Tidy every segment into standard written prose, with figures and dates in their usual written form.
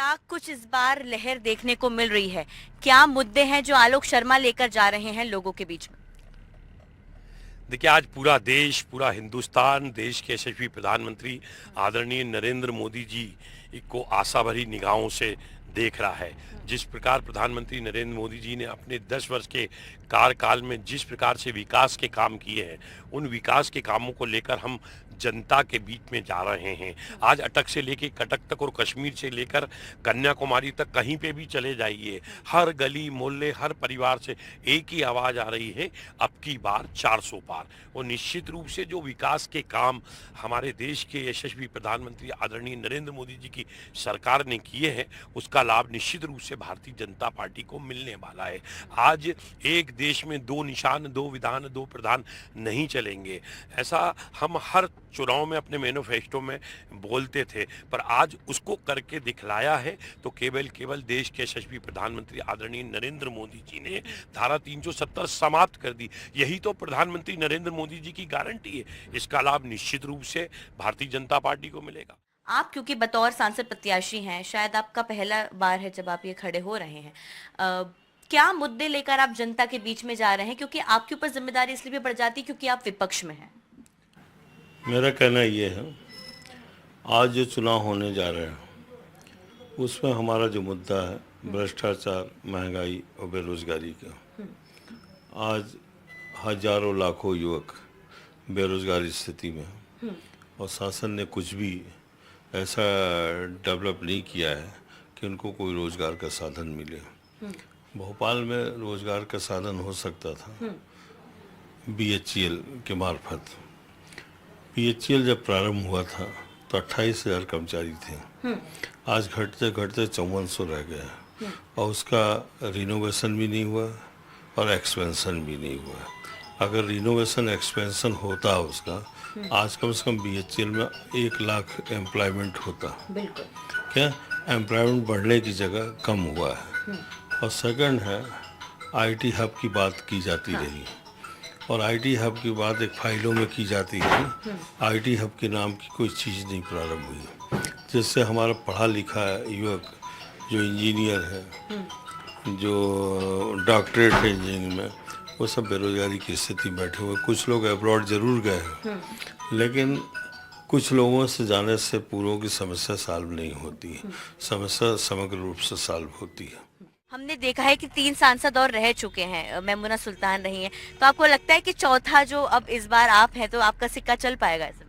क्या कुछ इस बार लहर देखने को मिल रही है? क्या मुद्दे हैं जो आलोक शर्मा लेकर जा रहे हैं लोगों के बीच में? देखिए, आज पूरा देश, पूरा हिंदुस्तान देश के यशस्वी प्रधानमंत्री आदरणीय नरेंद्र मोदी जी को आशा भरी निगाहों से देख रहा है। जिस प्रकार प्रधानमंत्री नरेंद्र मोदी जी ने अपने 10 वर्ष के कार्यकाल में जिस प्रकार से विकास के काम किए हैं, उन विकास के कामों को लेकर हम जनता के बीच में जा रहे हैं। आज अटक से लेकर कटक तक और कश्मीर से लेकर कन्याकुमारी तक कहीं पे भी चले जाइए, हर गली मोहल्ले, हर परिवार से एक ही आवाज आ रही है, अब की बार 400 पार। और निश्चित रूप से जो विकास के काम हमारे देश के यशस्वी प्रधानमंत्री आदरणीय नरेंद्र मोदी जी की सरकार ने किए हैं, उसका लाभ निश्चित रूप से भारतीय जनता पार्टी को मिलने वाला है। आज एक देश में दो निशान, दो विधान, दो प्रधान नहीं चलेंगे, ऐसा हम हर चुनाव में अपने मैनिफेस्टो में बोलते थे, पर आज उसको करके दिखलाया है। तो केवल देश के यशस्वी प्रधानमंत्री आदरणीय नरेंद्र मोदी जी ने धारा 370 समाप्त कर दी। यही तो प्रधानमंत्री नरेंद्र मोदी जी की गारंटी है। इसका लाभ निश्चित रूप से भारतीय जनता पार्टी को मिलेगा। आप क्योंकि बतौर सांसद प्रत्याशी हैं, शायद आपका पहला बार है जब आप ये खड़े हो रहे हैं। क्या मुद्दे लेकर आप जनता के बीच में जा रहे हैं? क्योंकि आपके ऊपर जिम्मेदारी इसलिए भी बढ़ जाती है क्योंकि आप विपक्ष में हैं। मेरा कहना ये है, आज जो चुनाव होने जा रहे हैं उसमें हमारा जो मुद्दा है भ्रष्टाचार, महंगाई और बेरोजगारी का। आज हजारों लाखों युवक बेरोजगारी स्थिति में हैं और शासन ने कुछ भी ऐसा डेवलप नहीं किया है कि उनको कोई रोजगार का साधन मिले। भोपाल में रोजगार का साधन हो सकता था BHEL के मार्फत। BHEL जब प्रारंभ हुआ था तो 28,000 कर्मचारी थे, आज घटते घटते 5400 रह गया और उसका रिनोवेशन भी नहीं हुआ और एक्सपेंशन भी नहीं हुआ। अगर रिनोवेशन एक्सपेंशन होता उसका, आज कम से कम BHEL में 1 लाख एम्प्लॉयमेंट होता। बिल्कुल। क्या एम्प्लॉयमेंट बढ़ने की जगह कम हुआ है। और सेकंड है, IT हब की बात की जाती रही और IT हब की बात एक फाइलों में की जाती रही। IT हब के नाम की कोई चीज़ नहीं प्रारंभ हुई, जिससे हमारा पढ़ा लिखा युवक जो इंजीनियर है, जो डॉक्टरेट है इंजीनियरिंग में, वो सब बेरोजगारी की स्थिति बैठे हुए। कुछ लोग अब्रॉड जरूर गए हैं, लेकिन कुछ लोगों से जाने से पूर्वों की समस्या सॉल्व नहीं होती है। समस्या समग्र रूप से सॉल्व होती है। हमने देखा है कि 3 सांसद और रह चुके हैं, मेमुना सुल्तान रही हैं, तो आपको लगता है कि चौथा जो अब इस बार आप हैं तो आपका सिक्का चल पाएगा इसमें?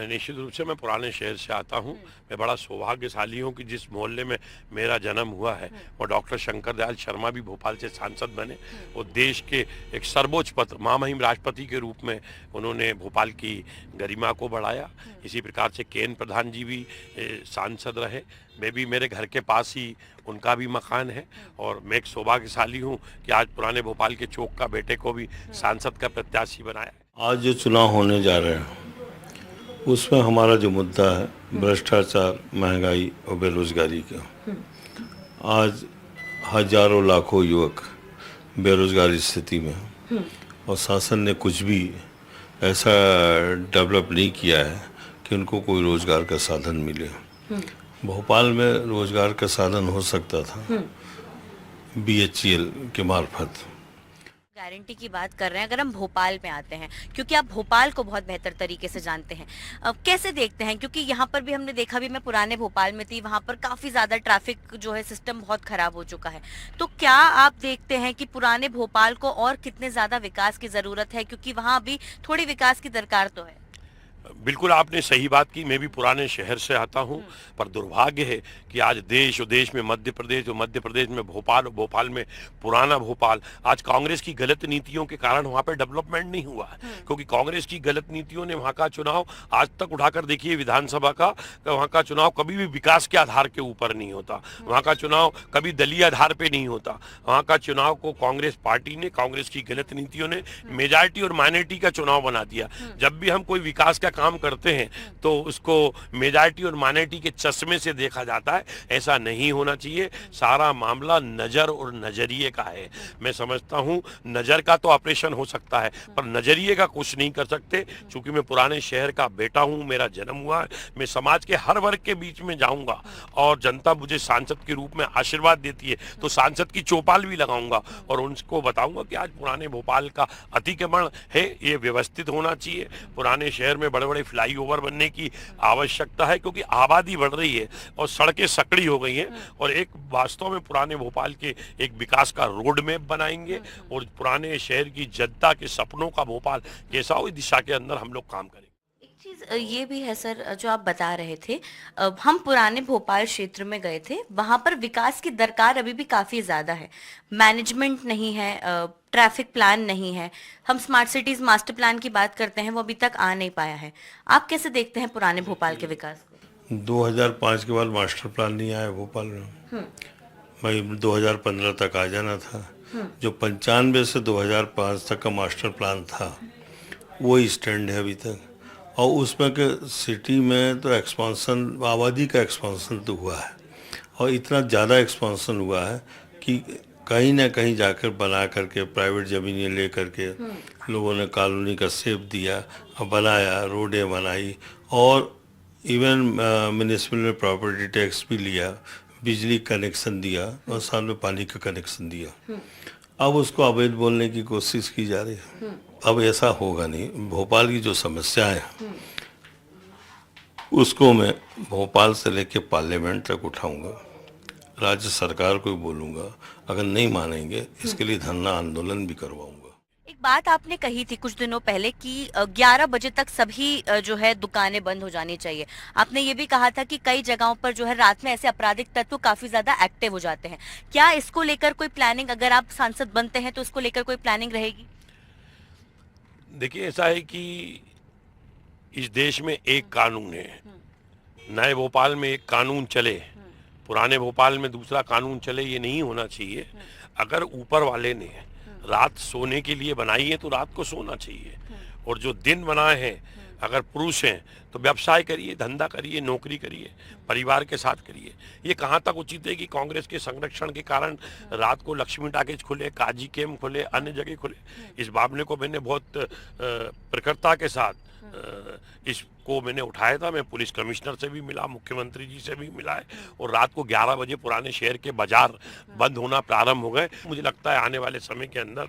निश्चित रूप से मैं पुराने शहर से आता हूं। मैं बड़ा सौभाग्यशाली हूं कि जिस मोहल्ले में मेरा जन्म हुआ है और डॉक्टर शंकर दयाल शर्मा भी भोपाल से सांसद बने और देश के एक सर्वोच्च पद महामहिम राष्ट्रपति के रूप में उन्होंने भोपाल की गरिमा को बढ़ाया। इसी प्रकार से केन प्रधान जी भी सांसद रहे। मैं भी, मेरे घर के पास ही उनका भी मकान है और मैं एक सौभाग्यशाली हूँ कि आज पुराने भोपाल के चौक का बेटे को भी सांसद का प्रत्याशी बनाया। आज जो चुनाव होने जा रहे हैं उसमें हमारा जो मुद्दा है भ्रष्टाचार, महंगाई और बेरोजगारी का। आज हजारों लाखों युवक बेरोजगारी स्थिति में हैं और शासन ने कुछ भी ऐसा डेवलप नहीं किया है कि उनको कोई रोजगार का साधन मिले। भोपाल में रोजगार का साधन हो सकता था BHEL के मार्फत। गारंटी की बात कर रहे हैं, अगर हम भोपाल में आते हैं, क्योंकि आप भोपाल को बहुत बेहतर तरीके से जानते हैं, कैसे देखते हैं? क्योंकि यहाँ पर भी हमने देखा, भी मैं पुराने भोपाल में थी, वहाँ पर काफी ज्यादा ट्रैफिक जो है सिस्टम बहुत खराब हो चुका है। तो क्या आप देखते हैं कि पुराने भोपाल को और कितने ज्यादा विकास की जरूरत है? क्योंकि वहाँ अभी थोड़ी विकास की दरकार तो है। बिल्कुल आपने सही बात की। मैं भी पुराने शहर से आता हूं, पर दुर्भाग्य है कि आज देश और देश में मध्य प्रदेश और मध्य प्रदेश में भोपाल और भोपाल में पुराना भोपाल, आज कांग्रेस की गलत नीतियों के कारण वहां पर डेवलपमेंट नहीं हुआ है। क्योंकि कांग्रेस की गलत नीतियों ने वहां का चुनाव आज तक उठाकर देखिए, विधानसभा का वहां का चुनाव कभी भी विकास के आधार के ऊपर नहीं होता। वहां का चुनाव कभी दलीय आधार पे नहीं होता। वहां का चुनाव को कांग्रेस पार्टी ने, कांग्रेस की गलत नीतियों ने मेजॉरिटी और माइनॉरिटी का चुनाव बना दिया। जब भी हम कोई विकास का का काम करते हैं तो उसको मेजॉरिटी और माइनॉरिटी के चश्मे से देखा जाता है। ऐसा नहीं होना चाहिए। सारा मामला नज़र और नज़रिए का है। मैं समझता हूँ नज़र का तो ऑपरेशन हो सकता है पर नज़रिए का कुछ नहीं कर सकते। चूँकि मैं पुराने शहर का बेटा हूँ, मेरा जन्म हुआ है, मैं समाज के हर वर्ग के बीच में जाऊँगा और जनता मुझे सांसद के रूप में आशीर्वाद देती है तो सांसद की चौपाल भी लगाऊंगा और उनको बताऊंगा कि आज पुराने भोपाल का अतिक्रमण है, ये व्यवस्थित होना चाहिए। पुराने शहर में बड़े बड़े फ्लाईओवर बनने की आवश्यकता है क्योंकि आबादी बढ़ रही है और सड़कें सकड़ी हो गई हैं और एक वास्तव में पुराने भोपाल के एक विकास का रोड मैप बनाएंगे और पुराने शहर की जनता के सपनों का भोपाल कैसा हो इस दिशा के अंदर हम लोग काम करेंगे। एक चीज ये भी है सर, जो आप बता रहे थे, हम पुराने भोपाल क्षेत्र में गए थे, वहां पर विकास की दरकार अभी भी काफी ज्यादा है। मैनेजमेंट नहीं है, ट्रैफिक प्लान नहीं है। हम स्मार्ट सिटीज मास्टर प्लान की बात करते हैं, वो अभी तक आ नहीं पाया है। आप कैसे देखते हैं पुराने भोपाल के विकास को? 2005 के बाद मास्टर प्लान नहीं आया भोपाल में। भाई 2015 तक आ जाना था। जो 95 से 2005 तक का मास्टर प्लान था वो स्टैंड है अभी तक। और उसमें के सिटी में तो एक्सपांसन, आबादी का एक्सपांसन तो हुआ है और इतना ज़्यादा एक्सपांसन हुआ है कि कहीं ना कहीं जाकर बना करके प्राइवेट ज़मीनें ले करके लोगों ने कॉलोनी का शेप दिया और बनाया, रोडें बनाई और इवन म्यूनिसिपल में प्रॉपर्टी टैक्स भी लिया, बिजली कनेक्शन दिया और साथ में पानी का कनेक्शन दिया। अब उसको अवैध बोलने की कोशिश की जा रही है। अब ऐसा होगा नहीं। भोपाल की जो समस्याएं हैं उसको मैं भोपाल से लेके पार्लियामेंट तक उठाऊंगा, राज्य सरकार को भी बोलूंगा, अगर नहीं मानेंगे इसके लिए धरना आंदोलन भी करवाऊंगा। एक बात आपने कही थी कुछ दिनों पहले कि 11 बजे तक सभी जो है दुकानें बंद हो जानी चाहिए। आपने ये भी कहा था कि कई जगहों पर जो है रात में ऐसे आपराधिक तत्व काफी ज्यादा एक्टिव हो जाते हैं। क्या इसको लेकर कोई प्लानिंग, अगर आप सांसद बनते हैं तो इसको लेकर कोई प्लानिंग रहेगी? देखिए ऐसा है कि इस देश में एक कानून है। नए भोपाल में एक कानून चले, पुराने भोपाल में दूसरा कानून चले, ये नहीं होना चाहिए। अगर ऊपर वाले ने रात सोने के लिए बनाई है तो रात को सोना चाहिए और जो दिन बनाए हैं, अगर पुरुष हैं तो व्यवसाय करिए, धंधा करिए, नौकरी करिए, परिवार के साथ करिए। ये कहाँ तक उचित है कि कांग्रेस के संरक्षण के कारण रात को लक्ष्मी टाकीज खुले, काजी कैम्प खुले, अन्य जगह खुले। इस मामले को मैंने बहुत प्रखरता के साथ इसको मैंने उठाया था। मैं पुलिस कमिश्नर से भी मिला, मुख्यमंत्री जी से भी मिला है और रात को 11 बजे पुराने शहर के बाजार बंद होना प्रारंभ हो गए। मुझे लगता है आने वाले समय के अंदर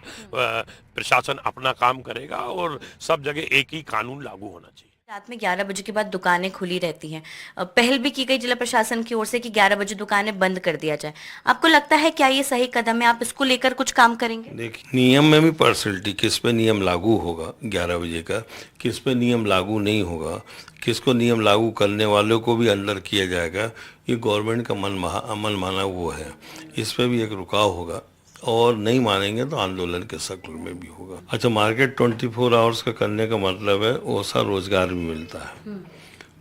प्रशासन अपना काम करेगा और सब जगह एक ही कानून लागू होना चाहिए। रात में 11 बजे के बाद दुकानें खुली रहती हैं। पहल भी की गई जिला प्रशासन की ओर से कि 11 बजे दुकानें बंद कर दिया जाए। आपको लगता है क्या ये सही कदम है? आप इसको लेकर कुछ काम करेंगे? देखिए, नियम में भी पार्शलिटी, किस पे नियम लागू होगा 11 बजे का, किस पे नियम लागू नहीं होगा, किसको नियम लागू करने वालों को भी अंदर किया जाएगा, ये गवर्नमेंट का मन माना वो है। इस पे भी एक रुकाव होगा और नहीं मानेंगे तो आंदोलन के शक्ल में भी होगा। अच्छा, मार्केट 24 आवर्स का करने का मतलब है वो सा रोजगार भी मिलता है।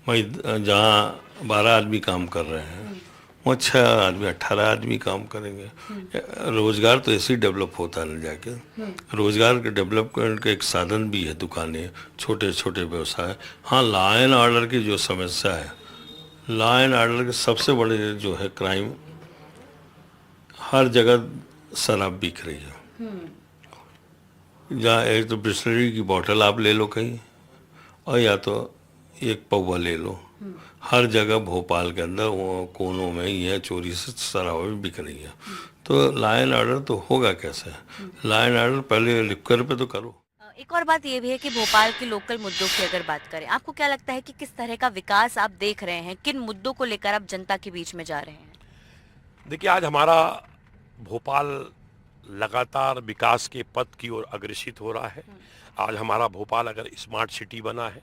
भाई जहाँ 12 आदमी काम कर रहे हैं वो 6 आदमी 18 आदमी काम करेंगे। रोजगार तो ऐसे ही डेवलप होता है जाके। रोजगार के डेवलपमेंट का एक साधन भी है दुकानें, छोटे छोटे व्यवसाय। हाँ, लॉ एंड ऑर्डर की जो समस्या है, लॉ एंड ऑर्डर के सबसे बड़े जो है क्राइम, हर जगह शराब बिक रही है। जहाँ एक तो बिस्लरी की बोतल आप ले लो कहीं और या तो एक पौवा ले लो, हर जगह भोपाल के अंदर वो कोनों में यह चोरी से शराब बिक रही है। तो लॉ एंड ऑर्डर तो होगा कैसे? लॉ एंड ऑर्डर पहले लिखकर पे तो करो। एक और बात ये भी है कि भोपाल के लोकल मुद्दों की अगर बात करें, आपको क्या लगता है कि किस तरह का विकास आप देख रहे हैं? किन मुद्दों को लेकर आप जनता के बीच में जा रहे हैं? देखिए, आज हमारा भोपाल लगातार विकास के पथ की ओर अग्रसित हो रहा है। आज हमारा भोपाल अगर स्मार्ट सिटी बना है,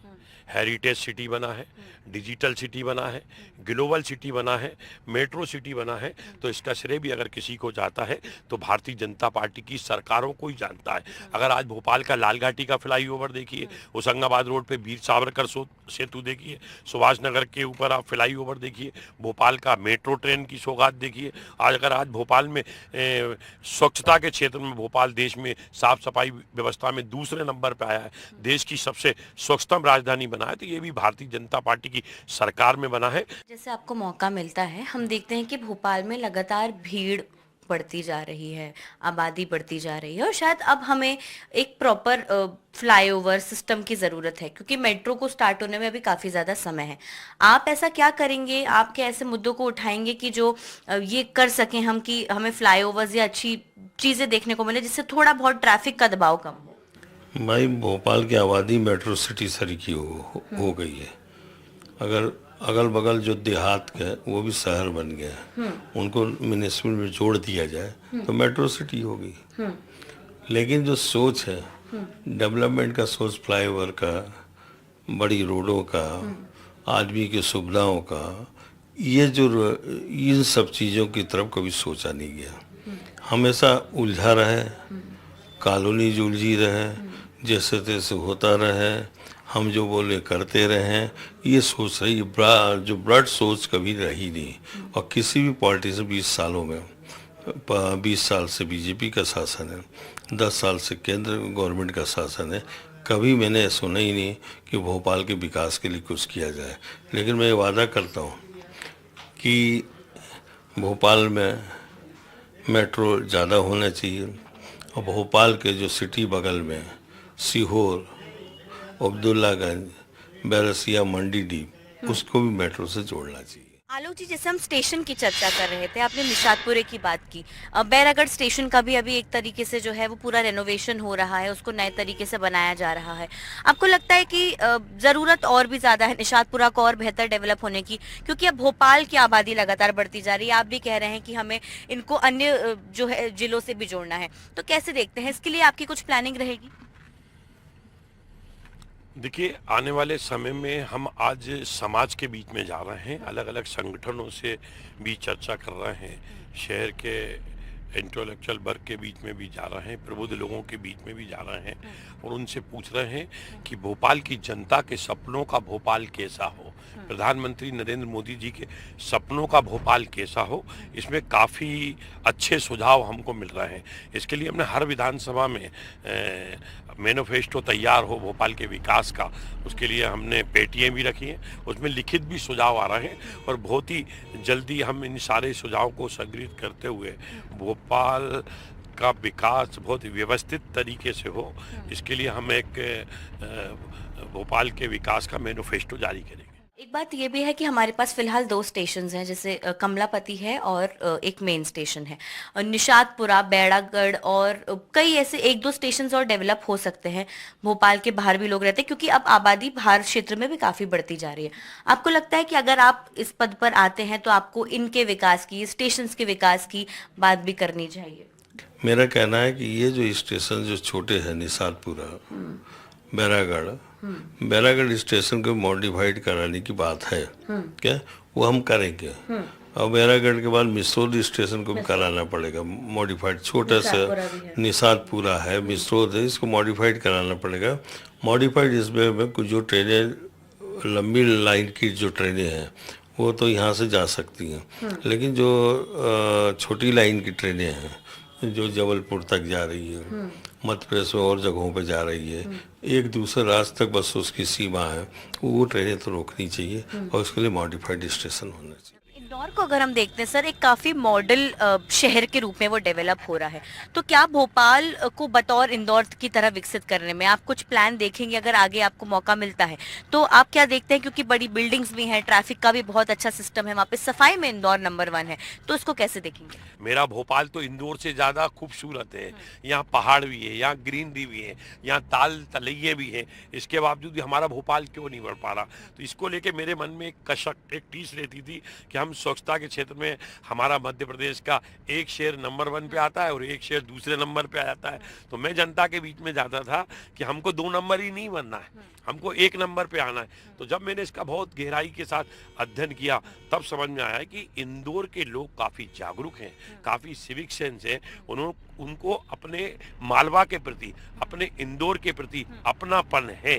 हेरिटेज सिटी बना है, डिजिटल सिटी बना है, ग्लोबल सिटी बना है, मेट्रो सिटी बना है, तो इसका श्रेय भी अगर किसी को जाता है तो भारतीय जनता पार्टी की सरकारों को ही जानता है। अगर आज भोपाल का लाल घाटी का फ्लाईओवर देखिए, होशंगाबाद रोड पे वीर सावरकर सेतु देखिए, सुभाष नगर के ऊपर आप फ्लाईओवर देखिए, भोपाल का मेट्रो ट्रेन की सौगात देखिए। आज भोपाल में स्वच्छता स्वच्छता के क्षेत्र में भोपाल देश में साफ सफाई व्यवस्था में दूसरे नंबर पे आया है, देश की सबसे स्वच्छतम राजधानी बना है, तो ये भी भारतीय जनता पार्टी की सरकार में बना है। जैसे आपको मौका मिलता है, हम देखते हैं कि भोपाल में लगातार भीड़ बढ़ती जा रही है, आबादी बढ़ती जा रही है और शायद अब हमें एक प्रॉपर फ्लाईओवर सिस्टम की ज़रूरत है, क्योंकि मेट्रो को स्टार्ट होने में अभी काफ़ी ज़्यादा समय है। आप ऐसा क्या करेंगे, आप क्या ऐसे मुद्दों को उठाएंगे कि जो ये कर सकें हम कि हमें फ्लाईओवर्स या अच्छी चीज़ें देखने को मिले जिससे थोड़ा बहुत ट्रैफिक का दबाव कम हो? भाई भोपाल की आबादी मेट्रो सिटी सर की हो गई है। अगर अगल बगल जो देहात के वो भी शहर बन गए हैं, उनको म्यूनिसिपल में जोड़ दिया जाए तो मेट्रो सिटी होगी। लेकिन जो सोच है डेवलपमेंट का, सोच फ्लाईओवर का, बड़ी रोडों का, आदमी की सुविधाओं का, ये जो इन सब चीज़ों की तरफ कभी सोचा नहीं गया। हमेशा उलझा रहे, कॉलोनी जो उलझी रहे, जैसे तैसे होता रहे, हम जो बोले करते रहें, ये सोच रही जो ब्रॉड सोच कभी रही नहीं। और किसी भी पार्टी से 20 सालों में 20 साल से बीजेपी का शासन है, 10 साल से केंद्र गवर्नमेंट का शासन है, कभी मैंने सुना ही नहीं कि भोपाल के विकास के लिए कुछ किया जाए। लेकिन मैं वादा करता हूँ कि भोपाल में मेट्रो ज़्यादा होना चाहिए और भोपाल के जो सिटी बगल में सीहोर, अब्दुल्लागंज, बैरसिया, मंडी डीप, उसको भी मेट्रो से जोड़ना चाहिए। आलोक जी, जैसे हम स्टेशन की चर्चा कर रहे थे, आपने निशातपुरे की बात की, बैरागढ़ स्टेशन का भी अभी एक तरीके से जो है वो पूरा रेनोवेशन हो रहा है, उसको नए तरीके से बनाया जा रहा है। आपको लगता है कि ज़रूरत और भी ज़्यादा है निशातपुरा को और बेहतर डेवलप होने की, क्योंकि अब भोपाल की आबादी लगातार बढ़ती जा रही है, आप भी कह रहे हैं कि हमें इनको अन्य जो है जिलों से भी जोड़ना है, तो कैसे देखते हैं इसके लिए आपकी कुछ प्लानिंग रहेगी? देखिए, आने वाले समय में हम आज समाज के बीच में जा रहे हैं, अलग अलग संगठनों से भी चर्चा कर रहे हैं, शहर के इंटेलेक्चुअल वर्ग के बीच में भी जा रहे हैं, प्रबुद्ध लोगों के बीच में भी जा रहे हैं और उनसे पूछ रहे हैं कि भोपाल की जनता के सपनों का भोपाल कैसा हो, प्रधानमंत्री नरेंद्र मोदी जी के सपनों का भोपाल कैसा हो। इसमें काफ़ी अच्छे सुझाव हमको मिल रहे हैं। इसके लिए हमने हर विधानसभा में मैनिफेस्टो तैयार हो भोपाल के विकास का, उसके लिए हमने पेटियाँ भी रखी हैं, उसमें लिखित भी सुझाव आ रहे हैं और बहुत ही जल्दी हम इन सारे सुझावों को संग्रहित करते हुए भोपाल का विकास बहुत व्यवस्थित तरीके से हो, इसके लिए हम एक भोपाल के विकास का मैनिफेस्टो जारी करेंगे। एक बात ये भी है कि हमारे पास फिलहाल 2 स्टेशंस हैं, जैसे कमलापति है और एक मेन स्टेशन है। निशातपुरा, बैरागढ़ और कई ऐसे 1-2 स्टेशंस और डेवलप हो सकते हैं। भोपाल के बाहर भी लोग रहते हैं, क्योंकि अब आबादी बाहर क्षेत्र में भी काफ़ी बढ़ती जा रही है। आपको लगता है कि अगर आप इस पद पर आते हैं तो आपको इनके विकास की, स्टेशंस के विकास की बात भी करनी चाहिए? मेरा कहना है कि ये जो स्टेशन जो छोटे हैं, निशातपुरा, बैरागढ़ स्टेशन को मॉडिफाइड कराने की बात है क्या, वो हम करेंगे। और बैरागढ़ के बाद मिसरोद स्टेशन को भी कराना पड़ेगा मॉडिफाइड, छोटा सा निशातपुरा है, मिसरोद है, इसको मॉडिफाइड कराना पड़ेगा। मॉडिफाइड इसमें कुछ जो ट्रेनें लंबी लाइन की जो ट्रेनें हैं वो तो यहाँ से जा सकती हैं, लेकिन जो छोटी लाइन की ट्रेनें हैं जो जबलपुर तक जा रही है, मध्य प्रदेश में और जगहों पर जा रही है, एक दूसरे राज्य तक बस उसकी सीमा है, वो ट्रेनें तो रोकनी चाहिए और उसके लिए मॉडिफाइड स्टेशन होना चाहिए। इंदौर को अगर हम देखते हैं सर, एक काफी मॉडल शहर के रूप में वो डेवलप हो रहा है, तो क्या भोपाल को बतौर इंदौर की तरह विकसित करने में आप कुछ प्लान देखेंगे अगर आगे आपको मौका मिलता है? तो आप क्या देखते हैं, क्योंकि बड़ी बिल्डिंग्स भी हैं, ट्रैफिक का भी बहुत अच्छा सिस्टम है वहाँ पे, सफाई में इंदौर नंबर 1 है, तो इसको कैसे देखेंगे? मेरा भोपाल तो इंदौर से ज़्यादा खूबसूरत है। यहाँ पहाड़ भी है, यहाँ ग्रीनरी भी है, यहाँ ताल तलैये भी हैं, इसके बावजूद भी हमारा भोपाल क्यों नहीं बढ़ पा रहा? तो इसको लेके मेरे मन में एक कशक, एक टीस रहती थी कि हम स्वच्छता के क्षेत्र में हमारा मध्य प्रदेश का एक शहर नंबर 1 पे आता है और एक शहर दूसरे नंबर पे आ जाता है। तो मैं जनता के बीच में जाता था कि हमको 2 नंबर ही नहीं बनना है, हमको 1 नंबर पे आना है। तो जब मैंने इसका बहुत गहराई के साथ अध्ययन किया तब समझ में आया कि इंदौर के लोग काफ़ी जागरूक हैं, काफ़ी सिविक सेंस है, उनको अपने मालवा के प्रति, अपने इंदौर के प्रति अपनापन है।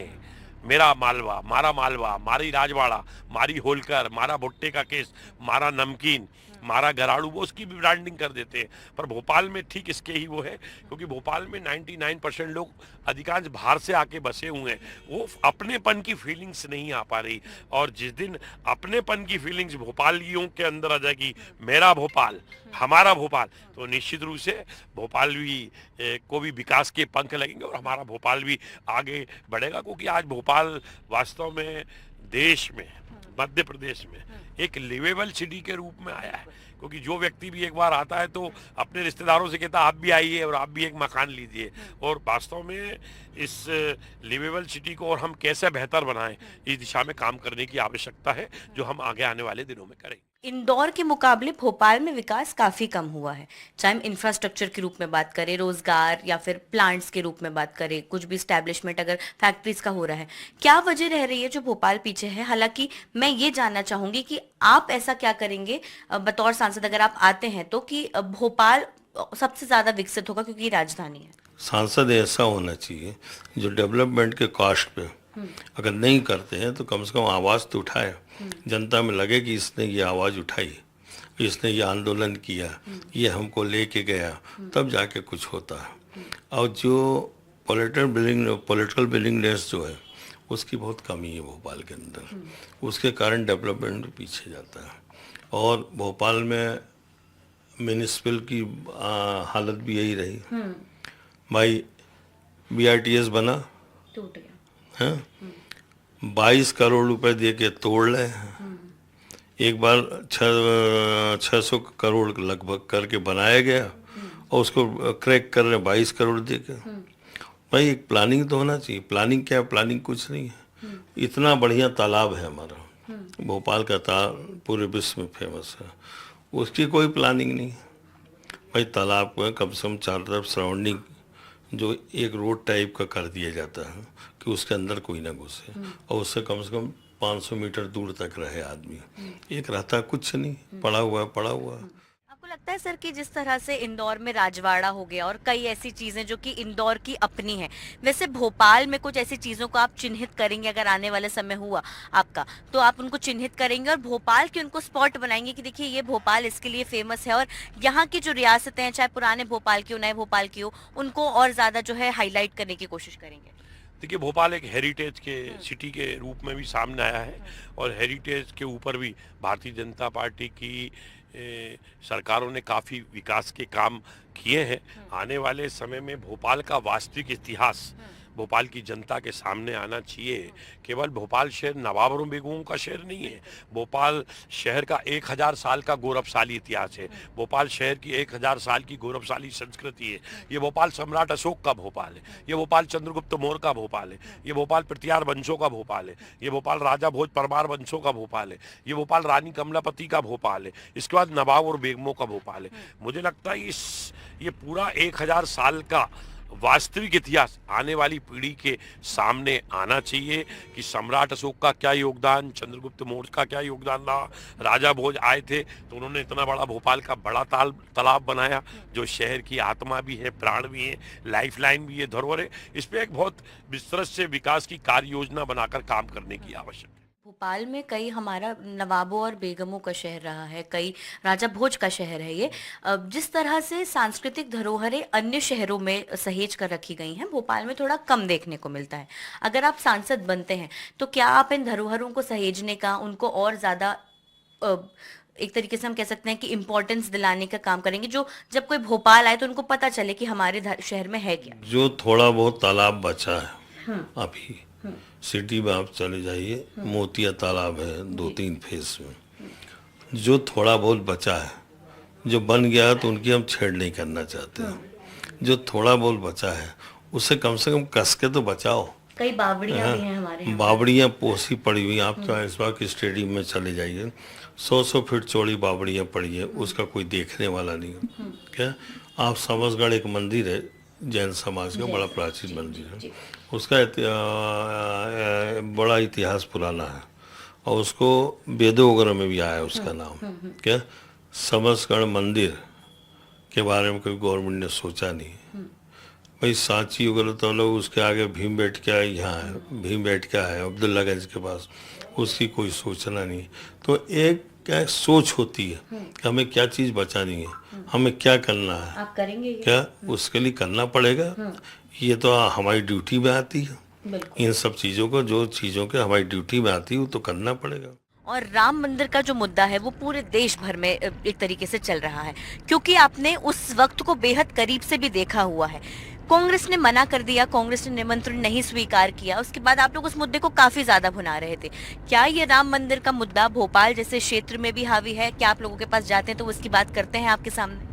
मेरा मालवा, मारा मालवा, मारी राजवाड़ा, मारी होलकर, मारा भुट्टे का केस, मारा नमकीन, मारा गराड़ू, वो उसकी भी ब्रांडिंग कर देते हैं। पर भोपाल में ठीक इसके ही वो है, क्योंकि भोपाल में 99% लोग अधिकांश बाहर से आके बसे हुए हैं, वो अपनेपन की फीलिंग्स नहीं आ पा रही। और जिस दिन अपनेपन की फीलिंग्स भोपालियों के अंदर आ जाएगी, मेरा भोपाल, हमारा भोपाल, तो निश्चित रूप से भोपाल भी को भी विकास के पंख लगेंगे और हमारा भोपाल भी आगे बढ़ेगा। क्योंकि आज भोपाल वास्तव में देश में, मध्य प्रदेश में एक लिवेबल सिटी के रूप में आया है। क्योंकि जो व्यक्ति भी एक बार आता है तो अपने रिश्तेदारों से कहता है आप भी आइए और आप भी एक मकान लीजिए। और वास्तव में इस लिवेबल सिटी को और हम कैसे बेहतर बनाएं, इस दिशा में काम करने की आवश्यकता है, जो हम आगे आने वाले दिनों में करेंगे। इंदौर के मुकाबले भोपाल में विकास काफी कम हुआ है, चाहे हम इंफ्रास्ट्रक्चर के रूप में बात करें, रोजगार या फिर प्लांट्स के रूप में बात करें, कुछ भी स्टैब्लिशमेंट अगर फैक्ट्रीज का हो रहा है। क्या वजह रह रही है जो भोपाल पीछे है? हालांकि मैं ये जानना चाहूंगी कि आप ऐसा क्या करेंगे बतौर सांसद अगर आप आते हैं तो, कि भोपाल सबसे ज्यादा विकसित होगा क्योंकि ये राजधानी है। सांसद ऐसा होना चाहिए जो डेवलपमेंट के कॉस्ट पे अगर नहीं करते हैं तो कम से कम आवाज़ तो उठाए, जनता में लगे कि इसने ये आवाज़ उठाई, इसने ये आंदोलन किया, ये हमको लेके गया, तब जाके कुछ होता है। और जो पॉलिटिकल विलिंगनेस जो है उसकी बहुत कमी है भोपाल के अंदर, उसके कारण डेवलपमेंट पीछे जाता है। और भोपाल में म्यूनिसिपल की हालत भी यही रही। भाई BRTS बना, टूट गया हैं, 22 करोड़ रुपए दे के तोड़ ले, एक बार 600 करोड़ लगभग करके बनाया गया और उसको क्रैक कर रहे 22 करोड़ दे के। भाई एक प्लानिंग तो होना चाहिए। प्लानिंग क्या है? प्लानिंग कुछ नहीं है। इतना बढ़िया तालाब है हमारा, भोपाल का तालाब पूरे विश्व में फेमस है, उसकी कोई प्लानिंग नहीं। भाई तालाब को कम से कम चारों तरफ सराउंडिंग जो एक रोड टाइप का कर दिया जाता है कि उसके अंदर कोई ना घुसे और उससे कम 500 मीटर दूर तक रहे आदमी। एक रहता कुछ नहीं, पड़ा हुआ है। आपको लगता है सर कि जिस तरह से इंदौर में राजवाड़ा हो गया और कई ऐसी चीजें जो कि इंदौर की अपनी है, वैसे भोपाल में कुछ ऐसी चीजों को आप चिन्हित करेंगे? अगर आने वाले समय हुआ आपका तो आप उनको चिन्हित करेंगे और भोपाल के उनको स्पॉट बनाएंगे कि देखिए ये भोपाल इसके लिए फेमस है और यहाँ की जो रियासतें हैं, चाहे पुराने भोपाल की हो, नए भोपाल की हो, उनको और ज्यादा जो है हाईलाइट करने की कोशिश करेंगे? देखिए, भोपाल एक हेरिटेज के सिटी के रूप में भी सामने आया है और हेरिटेज के ऊपर भी भारतीय जनता पार्टी की सरकारों ने काफ़ी विकास के काम किए हैं। आने वाले समय में भोपाल का वास्तविक इतिहास भोपाल की जनता के सामने आना चाहिए। केवल भोपाल शहर नवाबों बेगमों का शहर नहीं है, भोपाल शहर का 1000 साल का गौरवशाली इतिहास है, भोपाल शहर की 1000 साल की गौरवशाली संस्कृति है। ये भोपाल सम्राट अशोक का भोपाल है, ये भोपाल चंद्रगुप्त मौर्य का भोपाल है, ये भोपाल पृथ्वीराज वंशों का भोपाल है, ये भोपाल राजा भोज परमार वंशों का भोपाल है, ये भोपाल रानी कमलापति का भोपाल है, इसके बाद नवाब और बेगमों का भोपाल है। मुझे लगता है ये पूरा 1000 साल का वास्तविक इतिहास आने वाली पीढ़ी के सामने आना चाहिए कि सम्राट अशोक का क्या योगदान, चंद्रगुप्त मौर्य का क्या योगदान रहा। राजा भोज आए थे तो उन्होंने इतना बड़ा भोपाल का बड़ा तालाब बनाया जो शहर की आत्मा भी है, प्राण भी है, लाइफ लाइन भी है, धरोहर है। इस पर एक बहुत विस्तृत से विकास की कार्य योजना बनाकर काम करने की आवश्यकता है। भोपाल में कई हमारा नवाबों और बेगमों का शहर रहा है, कई राजा भोज का शहर है ये। जिस तरह से सांस्कृतिक धरोहरें अन्य शहरों में सहेज कर रखी गई हैं, भोपाल में थोड़ा कम देखने को मिलता है। अगर आप सांसद बनते हैं तो क्या आप इन धरोहरों को सहेजने का, उनको और ज्यादा एक तरीके से हम कह सकते हैं कि इम्पोर्टेंस दिलाने का काम करेंगे, जो जब कोई भोपाल आए तो उनको पता चले कि हमारे शहर में है क्या? जो थोड़ा बहुत तालाब बचा है अभी सिटी में आप चले जाइए, मोतिया तालाब है 2-3 फेस में, जो थोड़ा बहुत बचा है, जो बन गया तो उनकी हम छेड़ नहीं करना चाहते हैं। जो थोड़ा बहुत बचा है उसे कम से कम कस के तो बचाओ। कई बावड़ियां भी हैं हमारे यहाँ। बावड़ियाँ पोसी पड़ी हुई, आप तो इस बार के स्टेडियम में चले जाइए, 100 फीट चौड़ी बावड़ियाँ पड़ी है, उसका कोई देखने वाला नहीं है। क्या आप समसगढ़ एक मंदिर है जैन समाज का, बड़ा प्राचीन मंदिर है, उसका बड़ा इतिहास पुराना है और उसको वेदों वगैरह में भी आया उसका नाम। क्या समसगढ़ मंदिर के बारे में कोई गवर्नमेंट ने सोचा नहीं। भाई सांची वगैरह तो लोग उसके आगे भीमबेटका यहाँ है, भीमबेटका है अब्दुल्लागंज के पास, उसकी कोई सोचना नहीं। तो एक क्या सोच होती है कि हमें क्या चीज़ बचानी है, हमें क्या करना है, आप करेंगे ये? क्या उसके लिए करना पड़ेगा। ये तो हमारी ड्यूटी में आती है। बिल्कुल। इन सब चीज़ों को, जो चीज़ों के हमारी ड्यूटी में आती है, वो तो करना पड़ेगा। और राम मंदिर का जो मुद्दा है वो पूरे देश भर में एक तरीके से चल रहा है, क्योंकि आपने उस वक्त को बेहद करीब से भी देखा हुआ है। कांग्रेस ने मना कर दिया, कांग्रेस ने निमंत्रण नहीं स्वीकार किया, उसके बाद आप लोग उस मुद्दे को काफी ज्यादा भुना रहे थे। क्या ये राम मंदिर का मुद्दा भोपाल जैसे क्षेत्र में भी हावी है? क्या आप लोगों के पास जाते हैं तो उसकी बात करते हैं आपके सामने?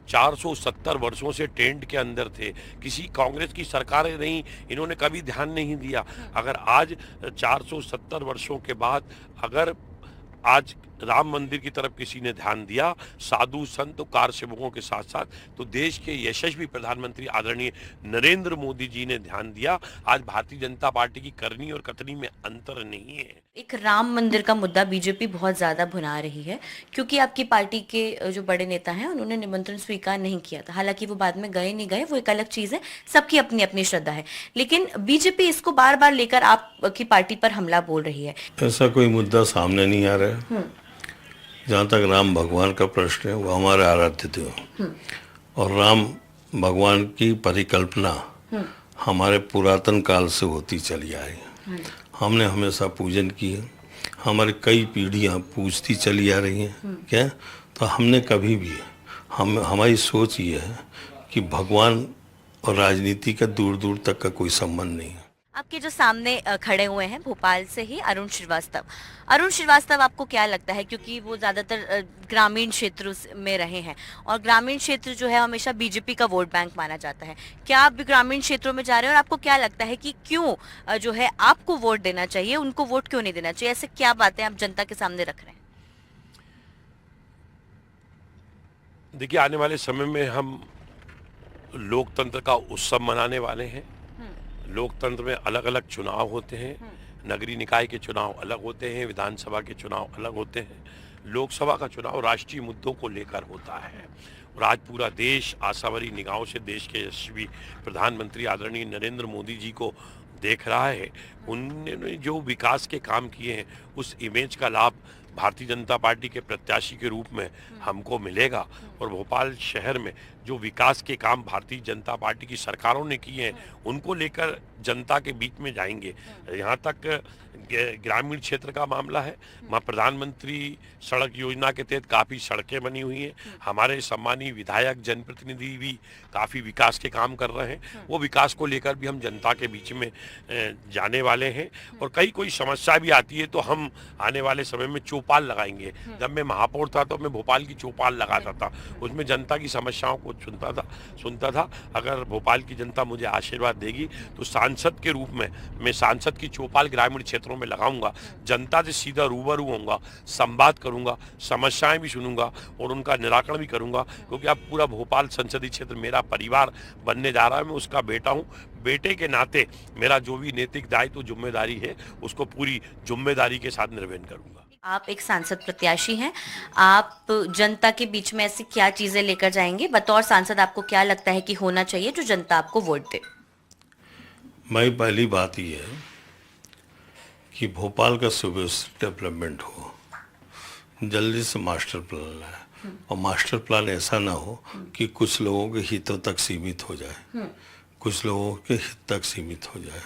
470 वर्षों से टेंट के अंदर थे, किसी कांग्रेस की सरकारें नहीं, इन्होंने कभी ध्यान नहीं दिया। अगर आज 470 वर्षों के बाद अगर आज राम मंदिर की तरफ किसी ने ध्यान दिया, साधु संत कार सेवकों के साथ साथ, तो देश के यशस्वी प्रधानमंत्री आदरणीय नरेंद्र मोदी जी ने ध्यान दिया। आज भारतीय जनता पार्टी की करनी और कतनी में अंतर नहीं है। एक राम मंदिर का मुद्दा बीजेपी बहुत ज्यादा भुना रही है, क्योंकि आपकी पार्टी के जो बड़े नेता हैं उन्होंने निमंत्रण स्वीकार नहीं किया था। हालांकि वो बाद में गए नहीं गए, वो एक अलग चीज है, सबकी अपनी अपनी श्रद्धा है, लेकिन बीजेपी इसको बार बार लेकर आपकी पार्टी पर हमला बोल रही है। ऐसा कोई मुद्दा सामने नहीं आ रहा है। जहाँ तक राम भगवान का प्रश्न है, वो हमारे आराध्य देव, और राम भगवान की परिकल्पना हमारे पुरातन काल से होती चली आ रही है। हमने हमेशा पूजन किया, हमारी कई पीढ़ियाँ पूजती चली आ रही हैं। क्या तो हमने कभी भी, हमारी सोच ये है कि भगवान और राजनीति का दूर दूर तक का कोई संबंध नहीं है। आपके जो सामने खड़े हुए हैं भोपाल से ही अरुण श्रीवास्तव, अरुण श्रीवास्तव आपको क्या लगता है, क्योंकि वो ज्यादातर ग्रामीण क्षेत्र में रहे हैं और ग्रामीण क्षेत्र जो है हमेशा बीजेपी का वोट बैंक माना जाता है, क्या आप भी ग्रामीण क्षेत्रों में जा रहे हैं और आपको क्या लगता है कि क्यों जो है आपको वोट देना चाहिए, उनको वोट क्यों नहीं देना चाहिए? ऐसे क्या बातें आप जनता के सामने रख रहे हैं? देखिए, आने वाले समय में हम लोकतंत्र का उत्सव मनाने वाले हैं। लोकतंत्र में अलग अलग चुनाव होते हैं, नगरीय निकाय के चुनाव अलग होते हैं, विधानसभा के चुनाव अलग होते हैं। लोकसभा का चुनाव राष्ट्रीय मुद्दों को लेकर होता है और आज पूरा देश आशाभरी निगाहों से देश के यशस्वी प्रधानमंत्री आदरणीय नरेंद्र मोदी जी को देख रहा है। उन्होंने जो विकास के काम किए हैं, उस इमेज का लाभ भारतीय जनता पार्टी के प्रत्याशी के रूप में हमको मिलेगा और भोपाल शहर में जो विकास के काम भारतीय जनता पार्टी की सरकारों ने किए हैं, उनको लेकर जनता के बीच में जाएंगे। यहाँ तक ग्रामीण क्षेत्र का मामला है, वहाँ प्रधानमंत्री सड़क योजना के तहत काफ़ी सड़कें बनी हुई हैं। हमारे सम्मानीय विधायक जनप्रतिनिधि भी काफ़ी विकास के काम कर रहे हैं। वो विकास को लेकर भी हम जनता के बीच में जाने वाले हैं और कोई समस्या भी आती है तो हम आने वाले समय में चौपाल लगाएंगे। जब मैं महापौर था तो मैं भोपाल की चौपाल लगाता था, उसमें जनता की समस्याओं को सुनता था। अगर भोपाल की जनता मुझे आशीर्वाद देगी तो सांसद के रूप में मैं सांसद की चौपाल ग्रामीण क्षेत्रों में लगाऊंगा, जनता से सीधा रूबरू होऊंगा, संवाद करूंगा, समस्याएं भी सुनूंगा और उनका निराकरण भी करूंगा, क्योंकि अब पूरा भोपाल संसदीय क्षेत्र मेरा परिवार बनने जा रहा है। मैं उसका बेटा हूं, बेटे के नाते मेरा जो भी नैतिक दायित्व जिम्मेदारी है उसको पूरी जिम्मेदारी के साथ निर्वहन करूंगा। आप एक सांसद प्रत्याशी हैं, आप जनता के बीच में ऐसी क्या चीजें लेकर जाएंगे? बतौर सांसद आपको क्या लगता है कि होना चाहिए जो जनता आपको वोट दे? मेरी पहली बात ये है कि भोपाल का सुव्यवस्थित डेवलपमेंट हो, जल्दी से मास्टर प्लान है और मास्टर प्लान ऐसा ना हो कि कुछ लोगों के हितों तक सीमित हो जाए, कुछ लोगों के हित तक सीमित हो जाए।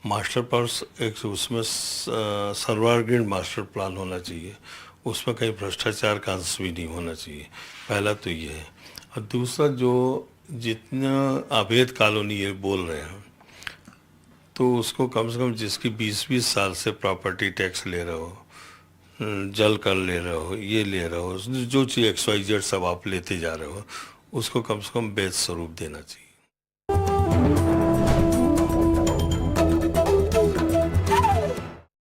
मास्टर प्लान एक उसमें सर्वांगीण मास्टर प्लान होना चाहिए, उसमें कहीं भ्रष्टाचार का अंश भी नहीं होना चाहिए। पहला तो ये है। और दूसरा, जो जितना अवैध कॉलोनी ये बोल रहे हैं तो उसको कम से कम जिसकी 20-20 साल से प्रॉपर्टी टैक्स ले रहे हो, जल कर ले रहे हो, ये ले रहे हो, जो चीज़ XYZ सब आप लेते जा रहे हो, उसको कम से कम वैध स्वरूप देना चाहिए।